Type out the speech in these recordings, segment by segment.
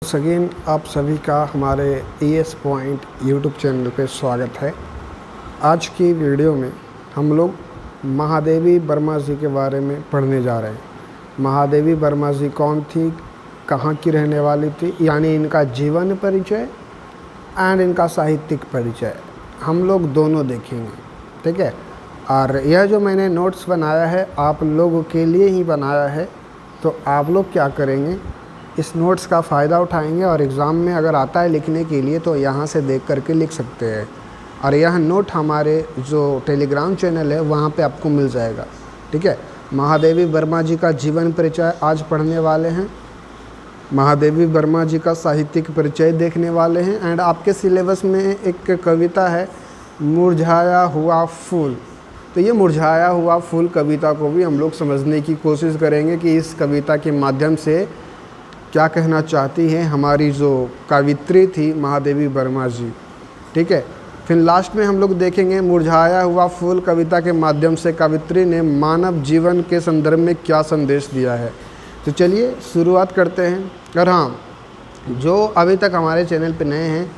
Again आप सभी का हमारे ES पॉइंट यूट्यूब चैनल पे स्वागत है। आज की वीडियो में हम लोग महादेवी वर्मा जी के बारे में पढ़ने जा रहे हैं। महादेवी वर्मा जी कौन थी, कहाँ की रहने वाली थी, यानी इनका जीवन परिचय एंड इनका साहित्यिक परिचय हम लोग दोनों देखेंगे, ठीक है। और यह जो मैंने नोट्स बनाया है आप लोगों के लिए ही बनाया है, तो आप लोग क्या करेंगे, इस नोट्स का फ़ायदा उठाएंगे और एग्ज़ाम में अगर आता है लिखने के लिए तो यहाँ से देख करके लिख सकते हैं। और यह नोट हमारे जो टेलीग्राम चैनल है वहाँ पे आपको मिल जाएगा, ठीक है। महादेवी वर्मा जी का जीवन परिचय आज पढ़ने वाले हैं, महादेवी वर्मा जी का साहित्यिक परिचय देखने वाले हैं। एंड आपके सिलेबस में एक कविता है मुरझाया हुआ फूल, तो ये मुरझाया हुआ फूल कविता को भी हम लोग समझने की कोशिश करेंगे कि इस कविता के माध्यम से क्या कहना चाहती हैं हमारी जो कवित्री थी महादेवी वर्मा जी, ठीक है। फिर लास्ट में हम लोग देखेंगे मुरझाया हुआ फूल कविता के माध्यम से कवित्री ने मानव जीवन के संदर्भ में क्या संदेश दिया है। तो चलिए शुरुआत करते हैं। और हाँ, जो अभी तक हमारे चैनल पे नए हैं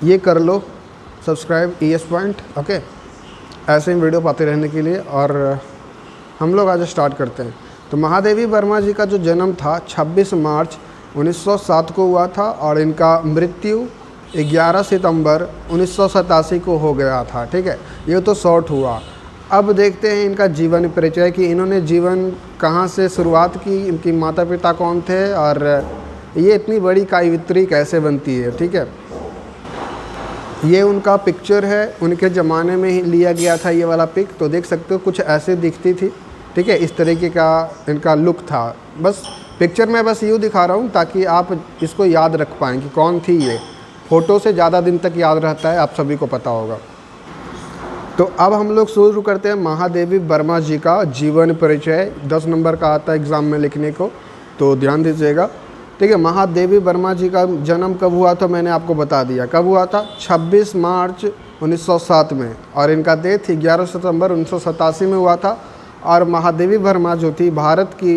ये कर लो सब्सक्राइब ES पॉइंट, ओके, ऐसे ही वीडियो पाते रहने के लिए। और हम लोग आज स्टार्ट करते हैं। तो महादेवी वर्मा जी का जो जन्म था 26 मार्च 1907 को हुआ था और इनका मृत्यु 11 सितंबर 1987 को हो गया था, ठीक है। ये तो शॉर्ट हुआ। अब देखते हैं इनका जीवन परिचय कि इन्होंने जीवन कहाँ से शुरुआत की, इनकी माता पिता कौन थे और ये इतनी बड़ी कवियत्री कैसे बनती है, ठीक है। ये उनका पिक्चर है, उनके ज़माने में ही लिया गया था ये वाला पिक, तो देख सकते हो कुछ ऐसे दिखती थी, ठीक है। इस तरीके का इनका लुक था। बस पिक्चर में बस यूँ दिखा रहा हूँ ताकि आप इसको याद रख पाएँ कि कौन थी ये। फ़ोटो से ज़्यादा दिन तक याद रहता है, आप सभी को पता होगा। तो अब हम लोग शुरू करते हैं महादेवी वर्मा जी का जीवन परिचय। 10 नंबर का आता है एग्ज़ाम में लिखने को, तो ध्यान दीजिएगा, ठीक है। महादेवी वर्मा जी का जन्म कब हुआ था मैंने आपको बता दिया, कब हुआ था 26 मार्च 1907 में, और इनका डेथ 11 सितंबर 1987 में हुआ था। और महादेवी वर्मा जो थी भारत की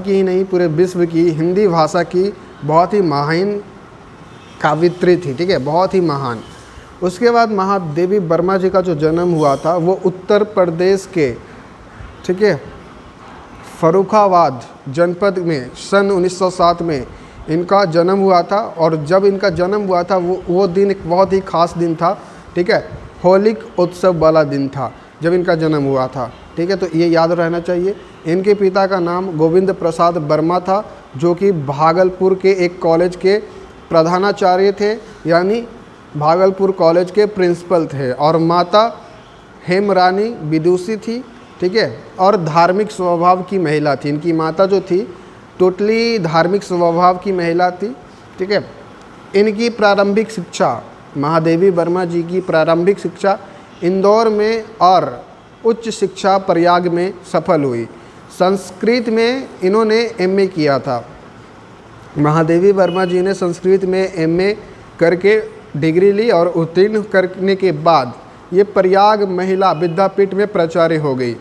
ही नहीं पूरे विश्व की हिंदी भाषा की बहुत ही महान कवित्री थी, ठीक है, बहुत ही महान। उसके बाद महादेवी वर्मा जी का जो जन्म हुआ था वो उत्तर प्रदेश के, ठीक है, फर्रुखाबाद जनपद में सन 1907 में इनका जन्म हुआ था। और जब इनका जन्म हुआ था वो दिन एक बहुत ही ख़ास दिन था, ठीक है, होलिक उत्सव वाला दिन था जब इनका जन्म हुआ था, ठीक है। तो ये याद रहना चाहिए। इनके पिता का नाम गोविंद प्रसाद वर्मा था, जो कि भागलपुर के एक कॉलेज के प्रधानाचार्य थे, यानी भागलपुर कॉलेज के प्रिंसिपल थे। और माता हेमरानी विदुषी थी, ठीक है, और धार्मिक स्वभाव की महिला थी। इनकी माता जो थी टोटली धार्मिक स्वभाव की महिला थी, ठीक है। इनकी प्रारंभिक शिक्षा, महादेवी वर्मा जी की प्रारंभिक शिक्षा इंदौर में और उच्च शिक्षा प्रयाग में सफल हुई। संस्कृत में इन्होंने MA किया था। महादेवी वर्मा जी ने संस्कृत में MA करके डिग्री ली और उत्तीर्ण करने के बाद ये प्रयाग महिला विद्यापीठ में प्राचार्य हो गई।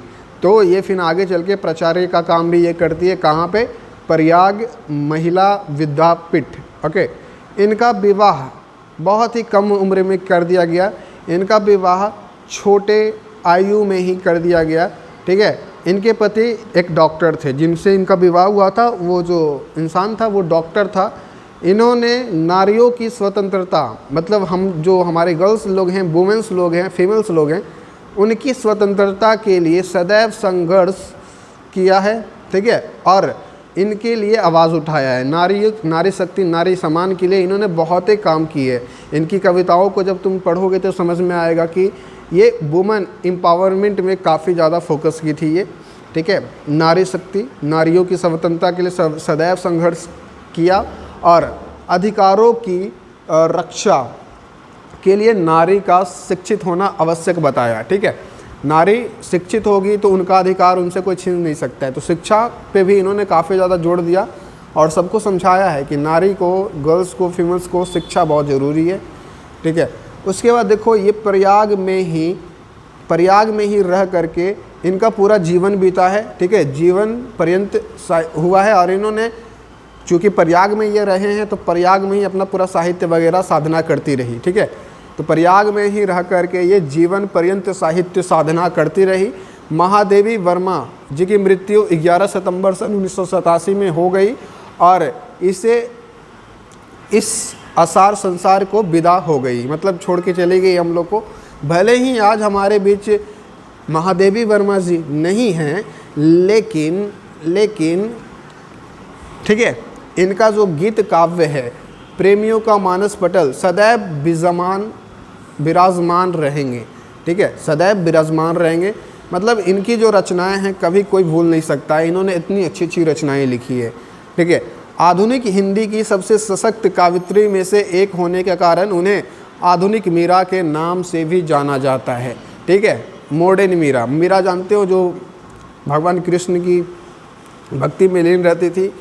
तो ये फिर आगे चल के प्राचार्य का काम भी ये करती है, कहाँ पे, प्रयाग महिला विद्यापीठ, ओके। इनका विवाह बहुत ही कम उम्र में कर दिया गया। इनका विवाह छोटे आयु में ही कर दिया गया, ठीक है। इनके पति एक डॉक्टर थे जिनसे इनका विवाह हुआ था, वो जो इंसान था वो डॉक्टर था। इन्होंने नारियों की स्वतंत्रता, मतलब हम जो हमारे गर्ल्स लोग हैं, वुमेंस लोग हैं, फीमेल्स लोग हैं, उनकी स्वतंत्रता के लिए सदैव संघर्ष किया है, ठीक है। और इनके लिए आवाज़ उठाया है। नारी शक्ति, नारी सम्मान के लिए इन्होंने बहुत ही काम किए। इनकी कविताओं को जब तुम पढ़ोगे तो समझ में आएगा कि ये वुमेन एम्पावरमेंट में काफ़ी ज़्यादा फोकस की थी ये, ठीक है। नारी शक्ति, नारियों की स्वतंत्रता के लिए सदैव संघर्ष किया और अधिकारों की रक्षा के लिए नारी का शिक्षित होना आवश्यक बताया, ठीक है। नारी शिक्षित होगी तो उनका अधिकार उनसे कोई छीन नहीं सकता है। तो शिक्षा पे भी इन्होंने काफ़ी ज़्यादा जोर दिया और सबको समझाया है कि नारी को, गर्ल्स को, फीमेल्स को शिक्षा बहुत ज़रूरी है, ठीक है। उसके बाद देखो ये प्रयाग में ही रह करके इनका पूरा जीवन बीता है, ठीक है, जीवन पर्यंत हुआ है। और इन्होंने चूँकि प्रयाग में ये रहे हैं तो प्रयाग में ही अपना पूरा साहित्य वगैरह साधना करती रही, ठीक है। तो प्रयाग में ही रह करके ये जीवन पर्यंत साहित्य साधना करती रही। महादेवी वर्मा जी की मृत्यु 11 सितंबर सन 1987 में हो गई और इसे इस असार संसार को विदा हो गई, मतलब छोड़ के चली गई हम लोग को। भले ही आज हमारे बीच महादेवी वर्मा जी नहीं हैं, लेकिन ठीक है, इनका जो गीत काव्य है प्रेमियों का मानस पटल सदैव विराजमान रहेंगे, ठीक है, सदैव विराजमान रहेंगे। मतलब इनकी जो रचनाएं हैं कभी कोई भूल नहीं सकता है, इन्होंने इतनी अच्छी अच्छी रचनाएं लिखी है, ठीक है। आधुनिक हिंदी की सबसे सशक्त कावित्री में से एक होने के कारण उन्हें आधुनिक मीरा के नाम से भी जाना जाता है, ठीक है। मॉडर्न मीरा, मीरा जानते हो जो भगवान कृष्ण की भक्ति में लीन रहती थी,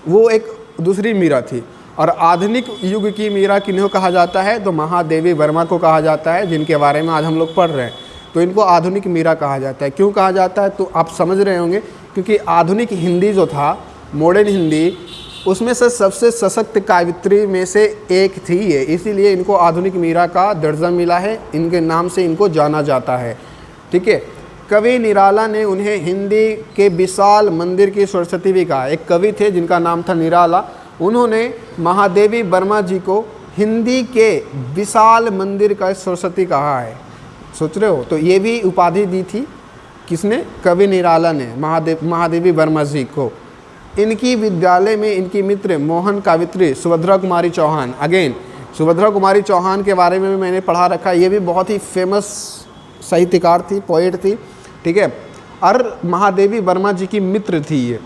वो एक दूसरी मीरा थी। और आधुनिक युग की मीरा किन्हें कहा जाता है, तो महादेवी वर्मा को कहा जाता है, जिनके बारे में आज हम लोग पढ़ रहे हैं। तो इनको आधुनिक मीरा कहा जाता है। क्यों कहा जाता है तो आप समझ रहे होंगे, क्योंकि आधुनिक हिंदी जो था, मॉडर्न हिंदी, उसमें से सबसे सशक्त कावित्री में से एक थी ये, इसीलिए इनको आधुनिक मीरा का दर्जा मिला है, इनके नाम से इनको जाना जाता है, ठीक है। कवि निराला ने उन्हें हिंदी के विशाल मंदिर की सरस्वती भी कहा। एक कवि थे जिनका नाम था निराला, उन्होंने महादेवी वर्मा जी को हिंदी के विशाल मंदिर का सरस्वती कहा है। सोच रहे हो, तो ये भी उपाधि दी थी किसने, कवि निराला ने महादेवी वर्मा जी को। इनकी विद्यालय में इनकी मित्र मोहन कावित्री सुभद्रा कुमारी चौहान, अगेन सुभद्रा कुमारी चौहान के बारे में भी मैंने पढ़ा रखा है, ये भी बहुत ही फेमस साहित्यकार थी, पोएट थी, ठीक है। और महादेवी वर्मा जी की मित्र थी, ये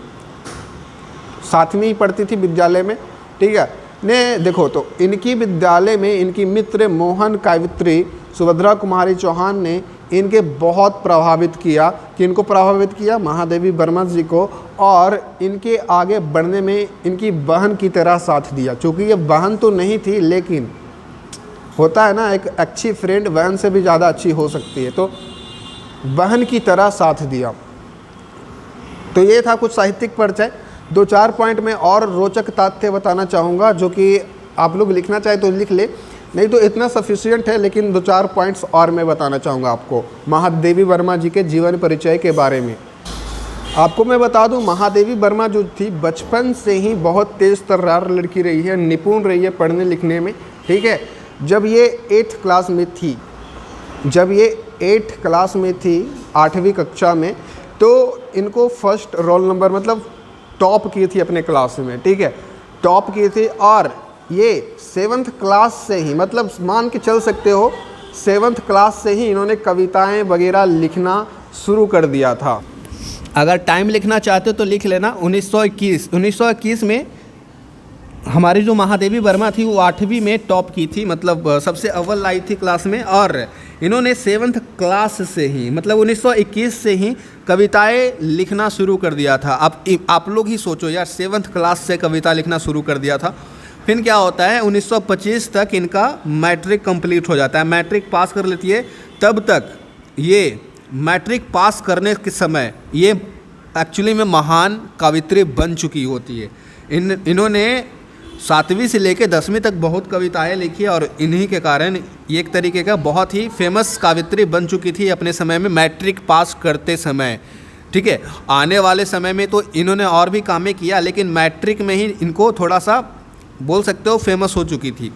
साथ में ही पढ़ती थी विद्यालय में, ठीक है। ने देखो तो इनकी विद्यालय में इनकी मित्र मोहन कावित्री सुभद्रा कुमारी चौहान ने इनके बहुत प्रभावित किया। कि इनको प्रभावित किया, महादेवी वर्मा जी को, और इनके आगे बढ़ने में इनकी बहन की तरह साथ दिया। चूँकि ये बहन तो नहीं थी, लेकिन होता है ना, एक अच्छी फ्रेंड बहन से भी ज़्यादा अच्छी हो सकती है, तो बहन की तरह साथ दिया। तो ये था कुछ साहित्यिक परिचय। 2-4 पॉइंट में और रोचक तथ्य बताना चाहूँगा, जो कि आप लोग लिखना चाहे तो लिख ले, नहीं तो इतना सफिशिएंट है। लेकिन 2-4 पॉइंट्स और मैं बताना चाहूँगा आपको महादेवी वर्मा जी के जीवन परिचय के बारे में। आपको मैं बता दूं, महादेवी वर्मा जो थी बचपन से ही बहुत तेज़ तर्रार लड़की रही है, निपुण रही है पढ़ने लिखने में, ठीक है। जब ये 8th क्लास में थी 8वीं कक्षा में, तो इनको फर्स्ट रोल नंबर, मतलब टॉप की थी अपने क्लास में, ठीक है, टॉप की थी। और ये 7th क्लास से ही, मतलब मान के चल सकते हो 7th क्लास से ही इन्होंने कविताएं वगैरह लिखना शुरू कर दिया था। अगर टाइम लिखना चाहते हो तो लिख लेना, 1921 में हमारी जो महादेवी वर्मा थी वो 8वीं में टॉप की थी, मतलब सबसे अव्वल आई थी क्लास में। और इन्होंने 7th क्लास से ही, मतलब 1921 से ही कविताएं लिखना शुरू कर दिया था। आप लोग ही सोचो यार, 7th क्लास से कविता लिखना शुरू कर दिया था। फिर क्या होता है, 1925 तक इनका मैट्रिक कंप्लीट हो जाता है, मैट्रिक पास कर लेती है। तब तक ये मैट्रिक पास करने के समय ये एक्चुअली में महान कवित्री बन चुकी होती है। इन्होंने 7वीं से लेकर 10वीं तक बहुत कविताएं लिखी, और इन्हीं के कारण ये एक तरीके का बहुत ही फेमस कवित्री बन चुकी थी अपने समय में, मैट्रिक पास करते समय, ठीक है। आने वाले समय में तो इन्होंने और भी कामें किया, लेकिन मैट्रिक में ही इनको थोड़ा सा बोल सकते हो फेमस हो चुकी थी।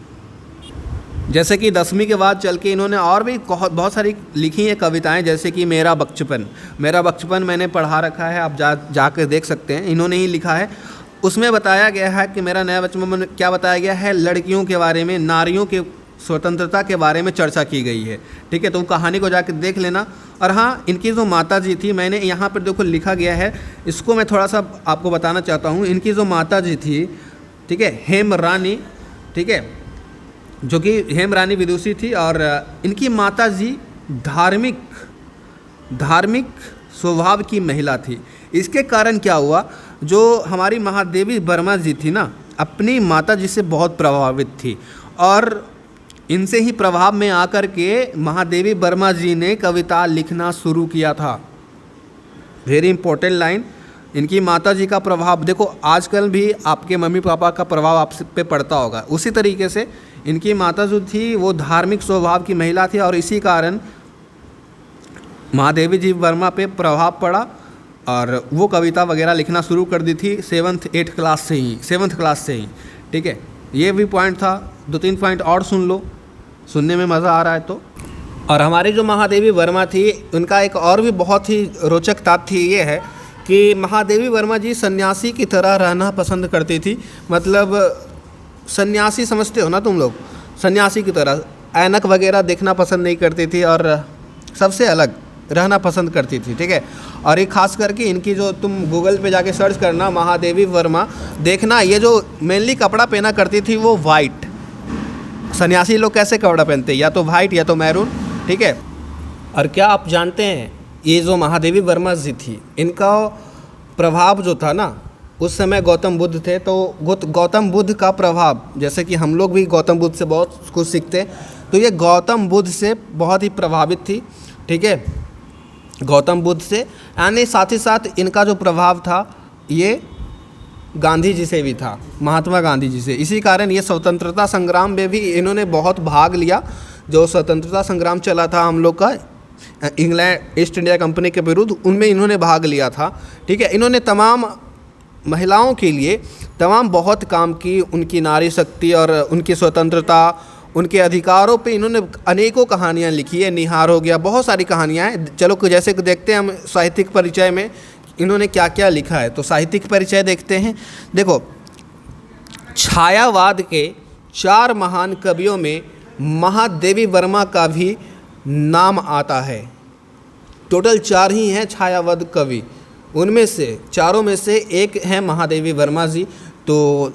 जैसे कि 10वीं के बाद चल के इन्होंने और भी बहुत सारी लिखी हैं कविताएं, जैसे कि मेरा बचपन मैंने पढ़ा रखा है, आप जाकर देख सकते हैं, इन्होंने ही लिखा है। उसमें बताया गया है कि मेरा नया बचपन में क्या बताया गया है, लड़कियों के बारे में, नारियों के स्वतंत्रता के बारे में चर्चा की गई है, ठीक है। तो कहानी को जाकर देख लेना। और हाँ, इनकी जो माता जी थी, मैंने यहाँ पर देखो लिखा गया है, इसको मैं थोड़ा सा आपको बताना चाहता हूँ। इनकी जो माता जी थी, ठीक है, हेमरानी, ठीक है, जो कि हेमरानी विदुषी थी। और इनकी माता जी धार्मिक स्वभाव की महिला थी। इसके कारण क्या हुआ, जो हमारी महादेवी वर्मा जी थी ना, अपनी माता जी से बहुत प्रभावित थी, और इनसे ही प्रभाव में आकर के महादेवी वर्मा जी ने कविता लिखना शुरू किया था। वेरी इंपॉर्टेंट लाइन इनकी माता जी का प्रभाव देखो, आजकल भी आपके मम्मी पापा का प्रभाव आप पे पड़ता होगा, उसी तरीके से इनकी माता जो थी वो धार्मिक स्वभाव की महिला थी और इसी कारण महादेवी जी वर्मा पे प्रभाव पड़ा और वो कविता वगैरह लिखना शुरू कर दी थी 7th क्लास से ही। ठीक है, ये भी पॉइंट था। 2-3 पॉइंट और सुन लो, सुनने में मज़ा आ रहा है तो। और हमारी जो महादेवी वर्मा थी, उनका एक और भी बहुत ही रोचक तथ्य ये है कि महादेवी वर्मा जी सन्यासी की तरह रहना पसंद करती थी। मतलब सन्यासी समझते हो ना तुम लोग, सन्यासी की तरह ऐनक वगैरह देखना पसंद नहीं करती थी और सबसे अलग रहना पसंद करती थी। ठीक है, और ये खास करके इनकी जो तुम गूगल पे जाके सर्च करना महादेवी वर्मा, देखना ये जो मेनली कपड़ा पहना करती थी वो वाइट। सन्यासी लोग कैसे कपड़ा पहनते हैं, या तो वाइट या तो मैरून। ठीक है, और क्या आप जानते हैं ये जो महादेवी वर्मा जी थी, इनका प्रभाव जो था ना, उस समय गौतम बुद्ध थे, तो गौतम बुद्ध का प्रभाव, जैसे कि हम लोग भी गौतम बुद्ध से बहुत कुछ सीखते हैं, तो ये गौतम बुद्ध से बहुत ही प्रभावित थी। ठीक है, गौतम बुद्ध से, यानी साथ ही साथ इनका जो प्रभाव था ये गांधी जी से भी था, महात्मा गांधी जी से। इसी कारण ये स्वतंत्रता संग्राम में भी इन्होंने बहुत भाग लिया। जो स्वतंत्रता संग्राम चला था हम लोग का इंग्लैंड ईस्ट इंडिया कंपनी के विरुद्ध, उनमें इन्होंने भाग लिया था। ठीक है, इन्होंने तमाम महिलाओं के लिए तमाम बहुत काम की, उनकी नारी शक्ति और उनकी स्वतंत्रता, उनके अधिकारों पे इन्होंने अनेकों कहानियाँ लिखी है। निहार हो गया, बहुत सारी कहानियाँ हैं। चलो जैसे कि देखते हैं हम साहित्यिक परिचय में इन्होंने क्या क्या लिखा है, तो साहित्यिक परिचय देखते हैं। देखो, छायावाद के 4 महान कवियों में महादेवी वर्मा का भी नाम आता है। टोटल 4 ही हैं छायावाद कवि, उनमें से चारों में से एक है महादेवी वर्मा जी। तो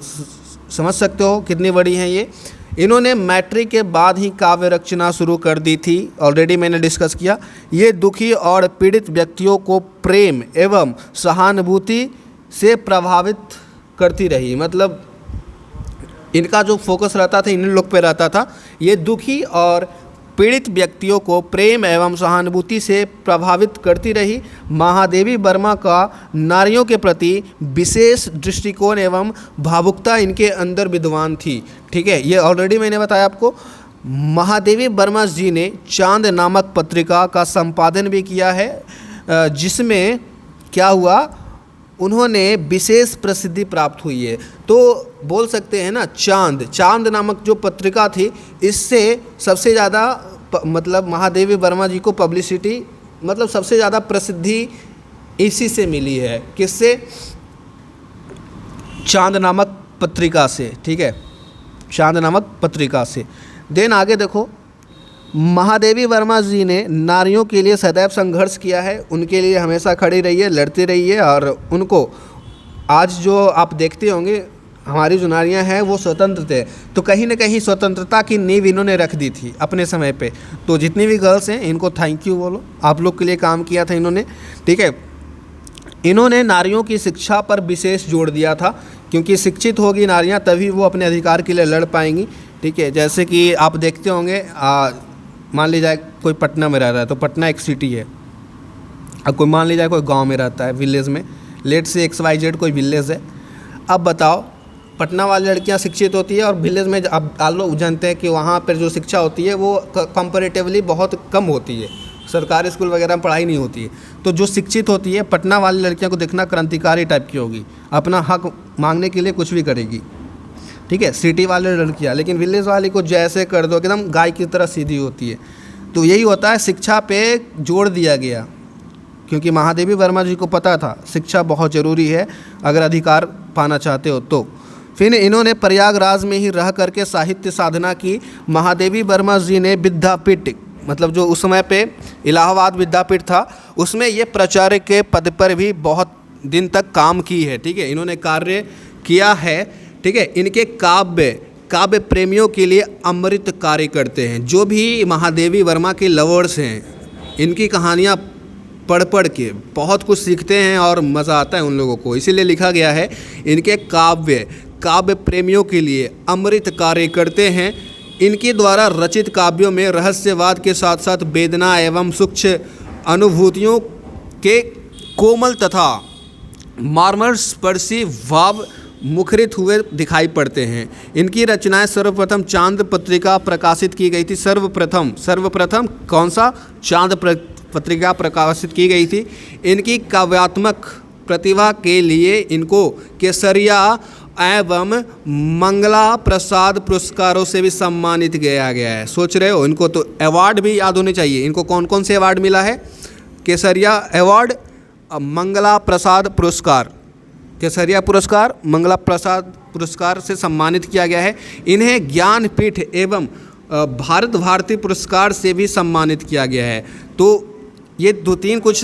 समझ सकते हो कितनी बड़ी हैं ये। इन्होंने मैट्रिक के बाद ही काव्य रचना शुरू कर दी थी, ऑलरेडी मैंने डिस्कस किया। ये दुखी और पीड़ित व्यक्तियों को प्रेम एवं सहानुभूति से प्रभावित करती रही। मतलब इनका जो फोकस रहता था इन लोग पे रहता था, ये दुखी और पीड़ित व्यक्तियों को प्रेम एवं सहानुभूति से प्रभावित करती रही। महादेवी वर्मा का नारियों के प्रति विशेष दृष्टिकोण एवं भावुकता इनके अंदर विद्वान थी। ठीक है, ये ऑलरेडी मैंने बताया आपको। महादेवी वर्मा जी ने चांद नामक पत्रिका का संपादन भी किया है, जिसमें क्या हुआ, उन्होंने विशेष प्रसिद्धि प्राप्त हुई है। तो बोल सकते हैं ना, चांद नामक जो पत्रिका थी, इससे सबसे ज़्यादा मतलब महादेवी वर्मा जी को पब्लिसिटी, मतलब सबसे ज़्यादा प्रसिद्धि इसी से मिली है। किससे? चांद नामक पत्रिका से। ठीक है, चांद नामक पत्रिका से। देन आगे देखो, महादेवी वर्मा जी ने नारियों के लिए सदैव संघर्ष किया है, उनके लिए हमेशा खड़ी रही है, लड़ती रही है। और उनको आज जो आप देखते होंगे, हमारी जो नारियाँ हैं वो स्वतंत्र थे, तो कहीं ना कहीं स्वतंत्रता की नींव इन्होंने रख दी थी अपने समय पे। तो जितनी भी गर्ल्स हैं इनको थैंक यू बोलो, आप लोग के लिए काम किया था इन्होंने। ठीक है, इन्होंने नारियों की शिक्षा पर विशेष जोर दिया था, क्योंकि शिक्षित होगी नारियाँ तभी वो अपने अधिकार के लिए लड़ पाएंगी। ठीक है, जैसे कि आप देखते होंगे, मान लीजिए कोई पटना में रह रहा है, तो पटना एक सिटी है। अब कोई मान लीजिए कोई गांव में रहता है, विलेज में, लेट से XYZ कोई विलेज है। अब बताओ, पटना वाली लड़कियां शिक्षित होती है और विलेज में आप लोग जानते हैं कि वहाँ पर जो शिक्षा होती है वो कंपैरेटिवली बहुत कम होती है, सरकारी स्कूल वगैरह में पढ़ाई नहीं होती है। तो जो शिक्षित होती है, पटना वाली लड़कियों को देखना क्रांतिकारी टाइप की होगी, अपना हक मांगने के लिए कुछ भी करेगी। ठीक है, सिटी वाले लड़कियाँ, लेकिन विलेज वाली को जैसे कर दो एकदम गाय की तरह सीधी होती है। तो यही होता है, शिक्षा पे जोर दिया गया, क्योंकि महादेवी वर्मा जी को पता था शिक्षा बहुत ज़रूरी है अगर अधिकार पाना चाहते हो तो। फिर इन्होंने प्रयागराज में ही रह करके साहित्य साधना की। महादेवी वर्मा जी ने विद्यापीठ, मतलब जो उस समय पे इलाहाबाद विद्यापीठ था, उसमें ये प्राचार्य के पद पर भी बहुत दिन तक काम की है। ठीक है, इन्होंने कार्य किया है। ठीक है, इनके काव्य प्रेमियों के लिए अमृत कार्य करते हैं। जो भी महादेवी वर्मा के लवर्स हैं, इनकी कहानियाँ पढ़ के बहुत कुछ सीखते हैं और मज़ा आता है उन लोगों को। इसीलिए लिखा गया है, इनके काव्य प्रेमियों के लिए अमृत कार्य करते हैं। इनके द्वारा रचित काव्यों में रहस्यवाद के साथ साथ वेदना एवं सूक्ष्म अनुभूतियों के कोमल तथा मार्मर स्पर्शी भाव मुखरित हुए दिखाई पड़ते हैं। इनकी रचनाएं सर्वप्रथम चांद पत्रिका प्रकाशित की गई थी। सर्वप्रथम कौन सा? चांद पत्रिका प्रकाशित की गई थी। इनकी काव्यात्मक प्रतिभा के लिए इनको केसरिया एवं मंगला प्रसाद पुरस्कारों से भी सम्मानित किया गया है। सोच रहे हो, इनको तो अवार्ड भी याद होने चाहिए। इनको कौन कौन से अवार्ड मिला है? केसरिया अवार्ड, मंगला प्रसाद पुरस्कार, केसरिया पुरस्कार, मंगला प्रसाद पुरस्कार से सम्मानित किया गया है। इन्हें ज्ञानपीठ एवं भारत भारती पुरस्कार से भी सम्मानित किया गया है। तो ये 2-3 कुछ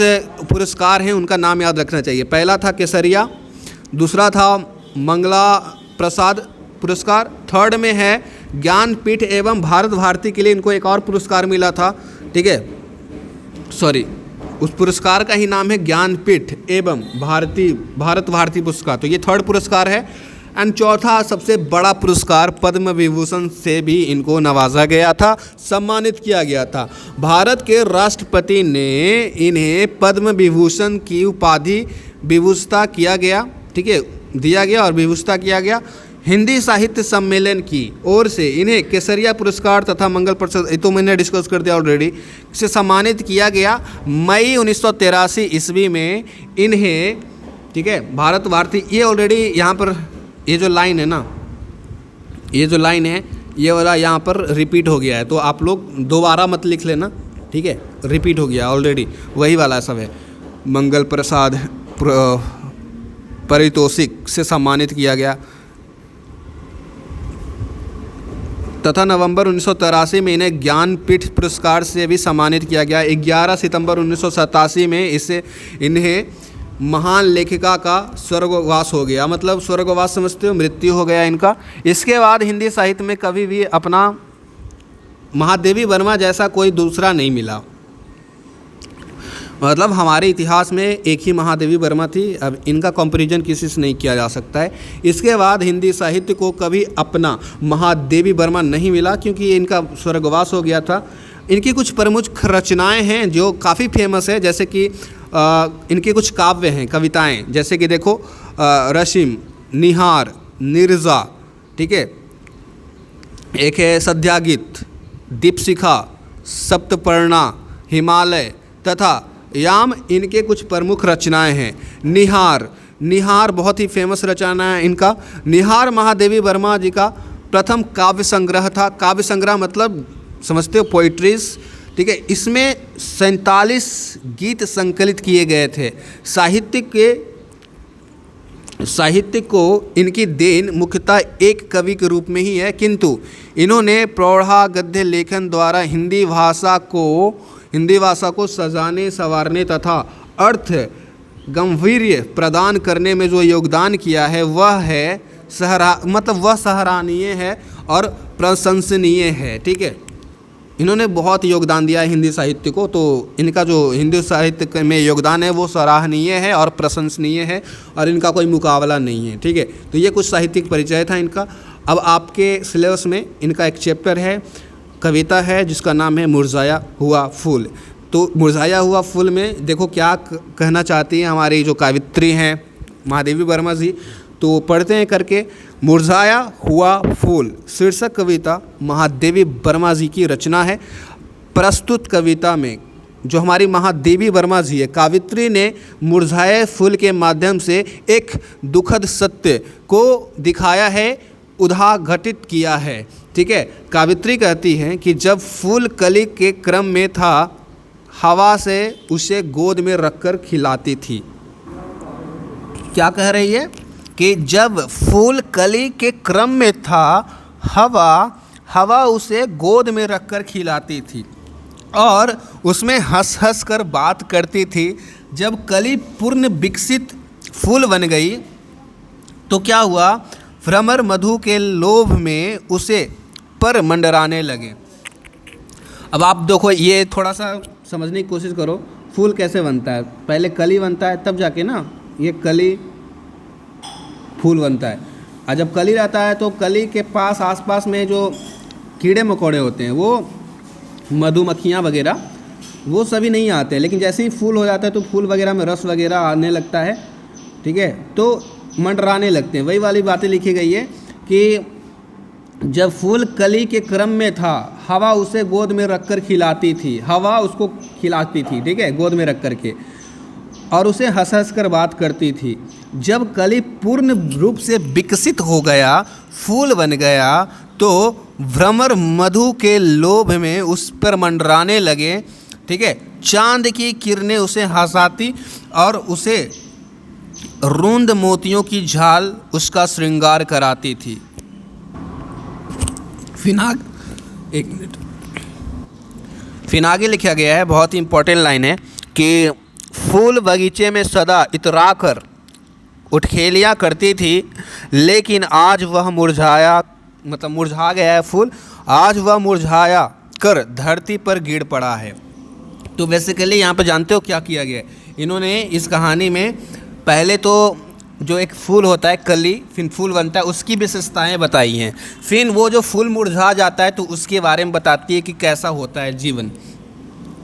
पुरस्कार हैं, उनका नाम याद रखना चाहिए। पहला था केसरिया, दूसरा था मंगला प्रसाद पुरस्कार, थर्ड में है ज्ञानपीठ एवं भारत भारती के लिए इनको एक और पुरस्कार मिला था। ठीक है, सॉरी, उस पुरस्कार का ही नाम है ज्ञानपीठ एवं भारत भारती पुरस्कार। तो ये थर्ड पुरस्कार है। एंड चौथा सबसे बड़ा पुरस्कार पद्म विभूषण से भी इनको नवाजा गया था, सम्मानित किया गया था। भारत के राष्ट्रपति ने इन्हें पद्म विभूषण की उपाधि विभूषिता किया गया, ठीक है, दिया गया और विभूषिता किया गया। हिंदी साहित्य सम्मेलन की ओर से इन्हें केसरिया पुरस्कार तथा मंगल प्रसाद, ये तो मैंने डिस्कस कर दिया ऑलरेडी, से सम्मानित किया गया। मई 1983 ईस्वी में इन्हें, ठीक है, भारत भारती, ये ऑलरेडी यहाँ पर ये जो लाइन है ना, ये जो लाइन है ये वाला यहाँ पर रिपीट हो गया है, तो आप लोग दोबारा मत लिख लेना, ठीक है, रिपीट हो गया ऑलरेडी, वही वाला सब है। मंगल प्रसाद पारितोषिक से सम्मानित किया गया तथा नवंबर 1983 में इन्हें ज्ञानपीठ पुरस्कार से भी सम्मानित किया गया। 11 सितंबर 1987 में इन्हें महान लेखिका का स्वर्गवास हो गया। मतलब स्वर्गवास समझते हो, मृत्यु हो गया इनका। इसके बाद हिंदी साहित्य में कभी भी अपना महादेवी वर्मा जैसा कोई दूसरा नहीं मिला। मतलब हमारे इतिहास में एक ही महादेवी वर्मा थी, अब इनका कंपैरिजन किसी से नहीं किया जा सकता है। इसके बाद हिंदी साहित्य को कभी अपना महादेवी वर्मा नहीं मिला, क्योंकि इनका स्वर्गवास हो गया था। इनकी कुछ प्रमुख रचनाएं हैं जो काफ़ी फेमस है, जैसे कि इनके कुछ काव्य हैं, कविताएं, जैसे कि देखो रशिम, निहार, निर्जा, ठीक है, एक है सद्यागीत, दीपशिखा, सप्तपर्णा, हिमालय तथा याम, इनके कुछ प्रमुख रचनाएं हैं। निहार बहुत ही फेमस रचना है इनका। निहार महादेवी वर्मा जी का प्रथम काव्य संग्रह था। काव्य संग्रह मतलब समझते हो, पोइट्रीज, ठीक है। इसमें 47 गीत संकलित किए गए थे। साहित्य को इनकी देन मुख्यतः एक कवि के रूप में ही है, किंतु इन्होंने प्रौढ़ा गद्य लेखन द्वारा हिंदी भाषा को सजाने संवारने तथा अर्थ गंभीर्य प्रदान करने में जो योगदान किया है वह सराहनीय है और प्रशंसनीय है, ठीक है। इन्होंने बहुत योगदान दिया है हिंदी साहित्य को, तो इनका जो हिंदी साहित्य में योगदान है वो सराहनीय है और प्रशंसनीय है और इनका कोई मुकाबला नहीं है, ठीक है। तो ये कुछ साहित्यिक परिचय था इनका। अब आपके सिलेबस में इनका एक चैप्टर है, कविता है, जिसका नाम है मुरझाया हुआ फूल। तो मुरझाया हुआ फूल में देखो क्या कहना चाहती हैं हमारी जो कवित्री हैं महादेवी वर्मा जी। तो पढ़ते हैं करके। मुरझाया हुआ फूल शीर्षक कविता महादेवी वर्मा जी की रचना है। प्रस्तुत कविता में जो हमारी महादेवी वर्मा जी है, कावित्री ने मुरझाए फूल के माध्यम से एक दुखद सत्य को दिखाया है, उद्घाटित किया है, ठीक है। कावित्री कहती हैं कि जब फूल कली के क्रम में था, हवा से उसे गोद में रखकर खिलाती थी। क्या कह रही है कि जब फूल कली के क्रम में था, हवा उसे गोद में रखकर खिलाती थी और उसमें हंस हंस कर बात करती थी। जब कली पूर्ण विकसित फूल बन गई तो क्या हुआ, भ्रमर मधु के लोभ में उसे पर मंडराने लगे। अब आप देखो, ये थोड़ा सा समझने की कोशिश करो, फूल कैसे बनता है। पहले कली बनता है, तब जाके ना ये कली फूल बनता है। और जब कली रहता है तो कली के पास आसपास में जो कीड़े मकोड़े होते हैं, वो मधुमक्खियाँ वगैरह, वो सभी नहीं आते हैं। लेकिन जैसे ही फूल हो जाता है तो फूल वगैरह में रस वगैरह आने लगता है, ठीक है, तो मंडराने लगते हैं। वही वाली बातें लिखी गई है कि जब फूल कली के क्रम में था, हवा उसे गोद में रखकर खिलाती थी, हवा उसको खिलाती थी, ठीक है, गोद में रख कर के, और उसे हंस हंस कर बात करती थी। जब कली पूर्ण रूप से विकसित हो गया, फूल बन गया, तो भ्रमर मधु के लोभ में उस पर मंडराने लगे, ठीक है। चांद की किरणें उसे हंसाती और उसे रूंद मोतियों की झाल उसका श्रृंगार कराती थी। फिर आगे लिखा गया है, बहुत ही इंपॉर्टेंट लाइन है कि फूल बगीचे में सदा इतरा कर उठखेलियाँ करती थी, लेकिन आज वह मुरझा गया है फूल, आज वह मुरझाया कर धरती पर गिर पड़ा है। तो बेसिकली यहाँ पर जानते हो क्या किया गया है? इन्होंने इस कहानी में पहले तो जो एक फूल होता है कली, फिर फूल बनता है, उसकी विशेषताएं बताई हैं। फिर वो जो फूल मुरझा जाता है तो उसके बारे में बताती है कि कैसा होता है जीवन।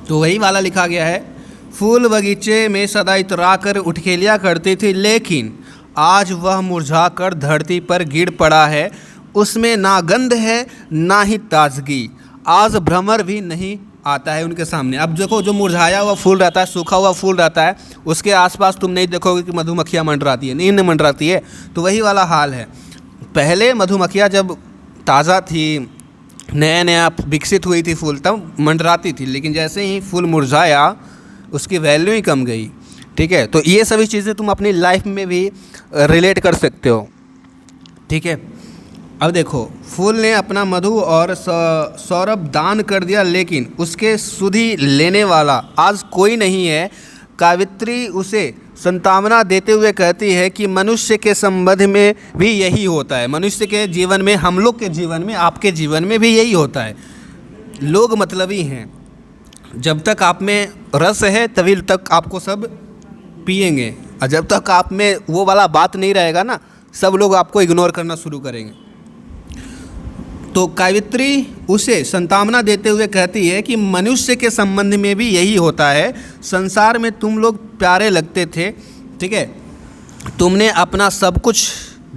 तो वही वाला लिखा गया है, फूल बगीचे में सदा इतरा कर उठखेलियाँ करती थी, लेकिन आज वह मुरझा कर धरती पर गिर पड़ा है। उसमें ना गंध है ना ही ताजगी, आज भ्रमर भी नहीं आता है उनके सामने। अब देखो, जो मुरझाया हुआ फूल रहता है, सूखा हुआ फूल रहता है, उसके आसपास तुम नहीं देखोगे कि मधुमक्खियाँ मंडराती है, नहीं मंडराती है। तो वही वाला हाल है। पहले मधुमक्खियाँ जब ताज़ा थी, नया नया विकसित हुई थी फूल, तब मंडराती थी, लेकिन जैसे ही फूल मुरझाया उसकी वैल्यू ही कम गई, ठीक है। तो ये सभी चीज़ें तुम अपनी लाइफ में भी रिलेट कर सकते हो, ठीक है। अब देखो, फूल ने अपना मधु और सौरभ दान कर दिया, लेकिन उसके सुधि लेने वाला आज कोई नहीं है। कावित्री उसे संतावना देते हुए कहती है कि मनुष्य के संबंध में भी यही होता है, मनुष्य के जीवन में, हम लोग के जीवन में, आपके जीवन में भी यही होता है। लोग मतलबी हैं, जब तक आप में रस है तभी तक आपको सब पिएंगे, और जब तक आप में वो वाला बात नहीं रहेगा ना, सब लोग आपको इग्नोर करना शुरू करेंगे। तो कावित्री उसे संतावना देते हुए कहती है कि मनुष्य के संबंध में भी यही होता है। संसार में तुम लोग प्यारे लगते थे, ठीक है, तुमने अपना सब कुछ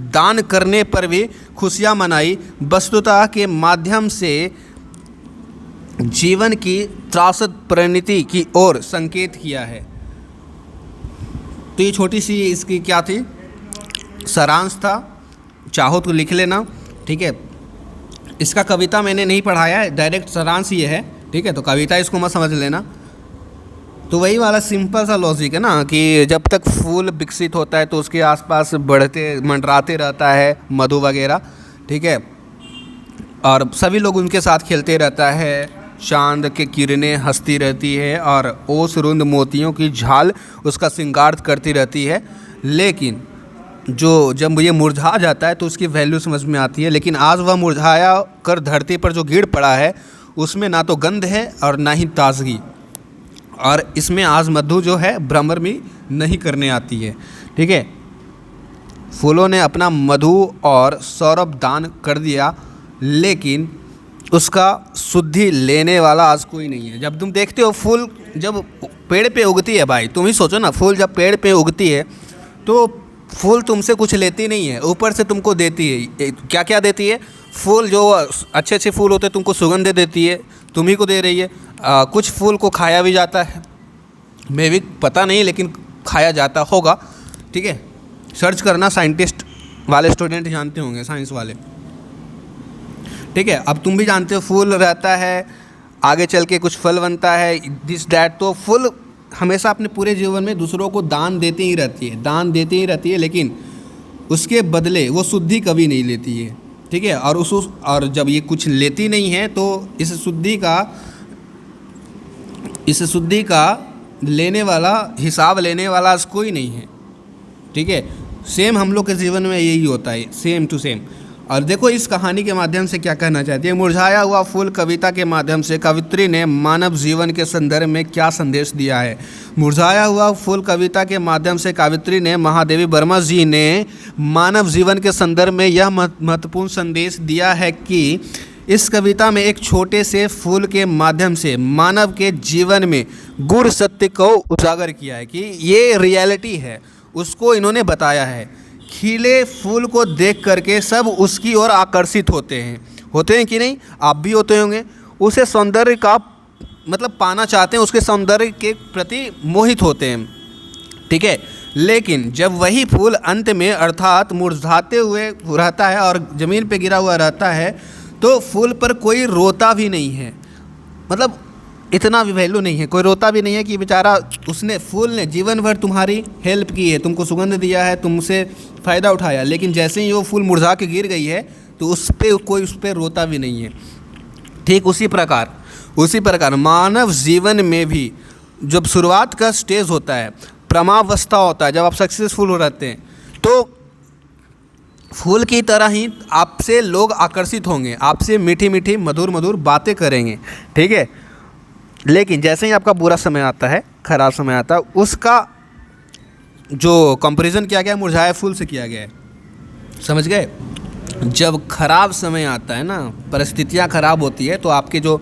दान करने पर भी खुशियाँ मनाई, वस्तुतः के माध्यम से जीवन की त्रासद परिणति की ओर संकेत किया है। तो ये छोटी सी इसकी क्या थी, सारांश था, चाहो तो लिख लेना, ठीक है। इसका कविता मैंने नहीं पढ़ाया है, डायरेक्ट सारांश ये है, ठीक है। तो कविता इसको मत समझ लेना। तो वही वाला सिंपल सा लॉजिक है ना कि जब तक फूल विकसित होता है तो उसके आसपास बढ़ते मंडराते रहता है मधु वगैरह, ठीक है, और सभी लोग उनके साथ खेलते रहता है, चांद के किरणें हंसती रहती है और ओस रुंद मोतियों की झाल उसका श्रृंगार करती रहती है। लेकिन जब ये मुरझा जाता है तो उसकी वैल्यू समझ में आती है, लेकिन आज वह मुरझाया कर धरती पर जो गिर पड़ा है उसमें ना तो गंध है और ना ही ताजगी, और इसमें आज मधु जो है भ्रमर भी नहीं करने आती है, ठीक है। फूलों ने अपना मधु और सौरभ दान कर दिया, लेकिन उसका शुद्धि लेने वाला आज कोई नहीं है। जब तुम देखते हो फूल जब पेड़ पे उगती है, भाई तुम ही सोचो ना, फूल जब पेड़ पे उगती है तो फूल तुमसे कुछ लेती नहीं है, ऊपर से तुमको देती है। क्या क्या देती है? फूल जो अच्छे अच्छे फूल होते हैं तुमको सुगंध देती है, तुम्ही को दे रही है। कुछ फूल को खाया भी जाता है, मैं भी पता नहीं, लेकिन खाया जाता होगा, ठीक है। सर्च करना, साइंटिस्ट वाले स्टूडेंट जानते होंगे, साइंस वाले, ठीक है। अब तुम भी जानते हो फूल रहता है, आगे चल के कुछ फल बनता है, दिस डैट। तो फूल हमेशा अपने पूरे जीवन में दूसरों को दान देती ही रहती है, लेकिन उसके बदले वो शुद्धि कभी नहीं लेती है, ठीक है। और जब ये कुछ लेती नहीं है तो इस शुद्धि का लेने वाला, हिसाब लेने वाला कोई नहीं है, ठीक है। सेम हम लोग के जीवन में यही होता है, सेम टू सेम। और देखो इस कहानी के माध्यम से क्या कहना चाहती है। मुरझाया हुआ फूल कविता के माध्यम से कवित्री ने मानव जीवन के संदर्भ में क्या संदेश दिया है। मुरझाया हुआ फूल कविता के माध्यम से कवित्री ने, महादेवी वर्मा जी ने मानव जीवन के संदर्भ में यह महत्वपूर्ण संदेश दिया है कि इस कविता में एक छोटे से फूल के माध्यम से मानव के जीवन में गूढ़ सत्य को उजागर किया है कि ये रियलिटी है, उसको इन्होंने बताया है। खिले फूल को देख करके सब उसकी ओर आकर्षित होते हैं कि नहीं? आप भी होते होंगे। उसे सौंदर्य का मतलब पाना चाहते हैं, उसके सौंदर्य के प्रति मोहित होते हैं, ठीक है। लेकिन जब वही फूल अंत में अर्थात मुरझाते हुए रहता है और ज़मीन पे गिरा हुआ रहता है, तो फूल पर कोई रोता भी नहीं है, मतलब इतना भी वैल्यू नहीं है, कोई रोता भी नहीं है कि बेचारा फूल ने जीवन भर तुम्हारी हेल्प की है, तुमको सुगंध दिया है, तुमसे फ़ायदा उठाया, लेकिन जैसे ही वो फूल मुरझा के गिर गई है तो उस पर रोता भी नहीं है। ठीक उसी प्रकार मानव जीवन में भी जब शुरुआत का स्टेज होता है, प्रमावस्था होता है, जब आप सक्सेसफुल हो रहते हैं, तो फूल की तरह ही आपसे लोग आकर्षित होंगे, आपसे मीठी मीठी मधुर मधुर बातें करेंगे, ठीक है। लेकिन जैसे ही आपका बुरा समय आता है, ख़राब समय आता है, उसका जो कंपैरिजन किया गया है मुरझाए फूल से किया गया है, समझ गए? जब ख़राब समय आता है ना, परिस्थितियाँ ख़राब होती है, तो आपके जो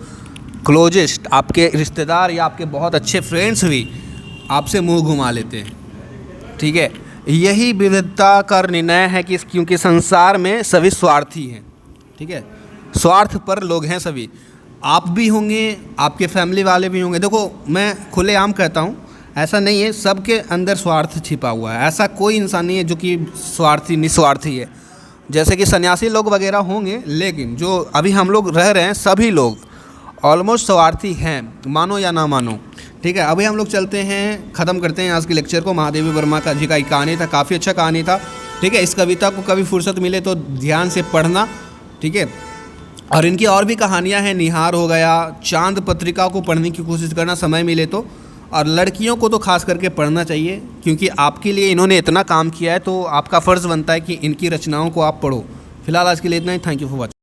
क्लोजेस्ट, आपके रिश्तेदार या आपके बहुत अच्छे फ्रेंड्स भी आपसे मुंह घुमा लेते हैं, ठीक है। यही विविधता का निर्णय है कि क्योंकि संसार में सभी स्वार्थी हैं, ठीक है, स्वार्थ पर लोग हैं सभी। आप भी होंगे, आपके फैमिली वाले भी होंगे। देखो, मैं खुलेआम कहता हूँ, ऐसा नहीं है, सबके अंदर स्वार्थ छिपा हुआ है। ऐसा कोई इंसान नहीं है जो कि स्वार्थी निस्वार्थी है। जैसे कि सन्यासी लोग वगैरह होंगे, लेकिन जो अभी हम लोग रह रहे हैं सभी लोग ऑलमोस्ट स्वार्थी हैं, मानो या ना मानो, ठीक है। अभी हम लोग चलते हैं, ख़त्म करते हैं आज के लेक्चर को। महादेवी वर्मा का जी का एक कहानी था, काफ़ी अच्छा कहानी था, ठीक है। इस कविता को कभी फुर्सत मिले तो ध्यान से पढ़ना, ठीक है। और इनकी और भी कहानियाँ हैं, निहार हो गया, चांद पत्रिका को पढ़ने की कोशिश करना समय मिले तो। और लड़कियों को तो खास करके पढ़ना चाहिए, क्योंकि आपके लिए इन्होंने इतना काम किया है, तो आपका फ़र्ज़ बनता है कि इनकी रचनाओं को आप पढ़ो। फिलहाल आज के लिए इतना ही। Thank you for watching.